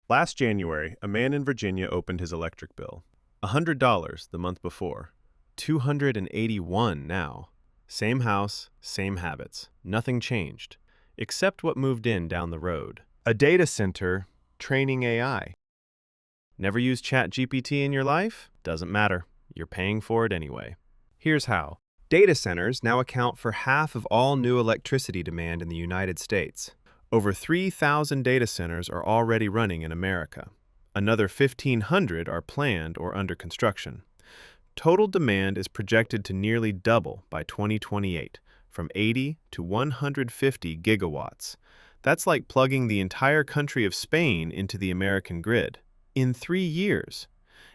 Last January, a man in Virginia opened his electric bill. $100 the month before. $281 now. Same house, same habits. Nothing changed, except what moved in down the road. A data center training AI. Never used ChatGPT in your life? Doesn't matter. You're paying for it anyway. Here's how. Data centers now account for half of all new electricity demand in the United States. Over 3,000 data centers are already running in America. Another 1,500 are planned or under construction. Total demand is projected to nearly double by 2028, from 80 to 150 gigawatts. That's like plugging the entire country of Spain into the American grid in 3 years.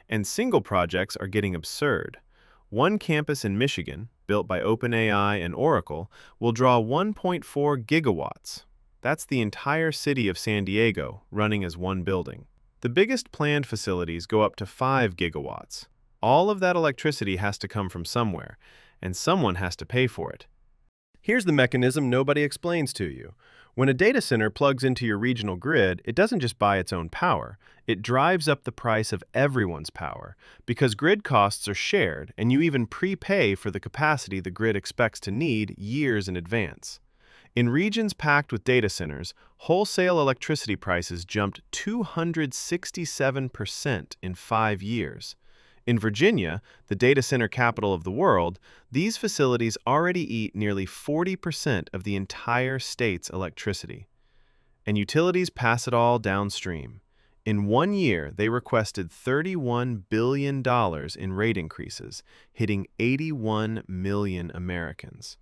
And single projects are getting absurd. One campus in Michigan, built by OpenAI and Oracle, will draw 1.4 gigawatts. That's the entire city of San Diego running as one building. The biggest planned facilities go up to 5 gigawatts. All of that electricity has to come from somewhere, and someone has to pay for it. Here's the mechanism nobody explains to you. When a data center plugs into your regional grid, it doesn't just buy its own power. It drives up the price of everyone's power, because grid costs are shared, and you even prepay for the capacity the grid expects to need years in advance. In regions packed with data centers, wholesale electricity prices jumped 267% in 5 years. In Virginia, the data center capital of the world, these facilities already eat nearly 40% of the entire state's electricity. And utilities pass it all downstream. In 1 year, they requested $31 billion in rate increases, hitting 81 million Americans.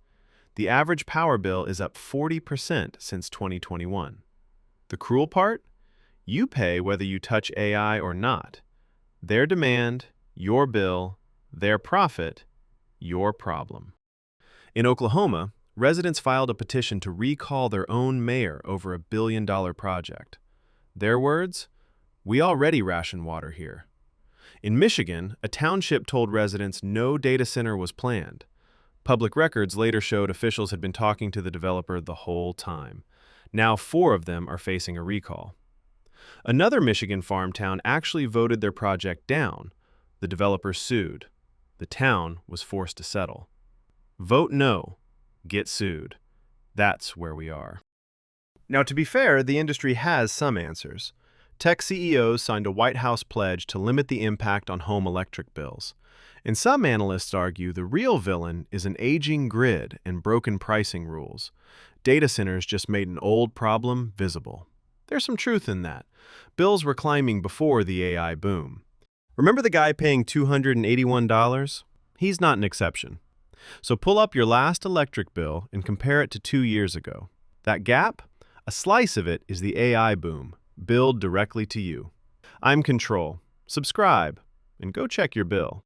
The average power bill is up 40% since 2021. The cruel part? You pay whether you touch AI or not. Their demand, your bill, their profit, your problem. In Oklahoma, residents filed a petition to recall their own mayor over a $1 billion project. Their words? We already ration water here. In Michigan, a township told residents no data center was planned. Public records later showed officials had been talking to the developer the whole time. Now 4 of them are facing a recall. Another Michigan farm town actually voted their project down. The developer sued. The town was forced to settle. Vote no, get sued. That's where we are. Now, to be fair, the industry has some answers. Tech CEOs signed a White House pledge to limit the impact on home electric bills. And some analysts argue the real villain is an aging grid and broken pricing rules. Data centers just made an old problem visible. There's some truth in that. Bills were climbing before the AI boom. Remember the guy paying $281? He's not an exception. So pull up your last electric bill and compare it to 2 years ago. That gap? A slice of it is the AI boom, billed directly to you. I'm Control. Subscribe, and go check your bill.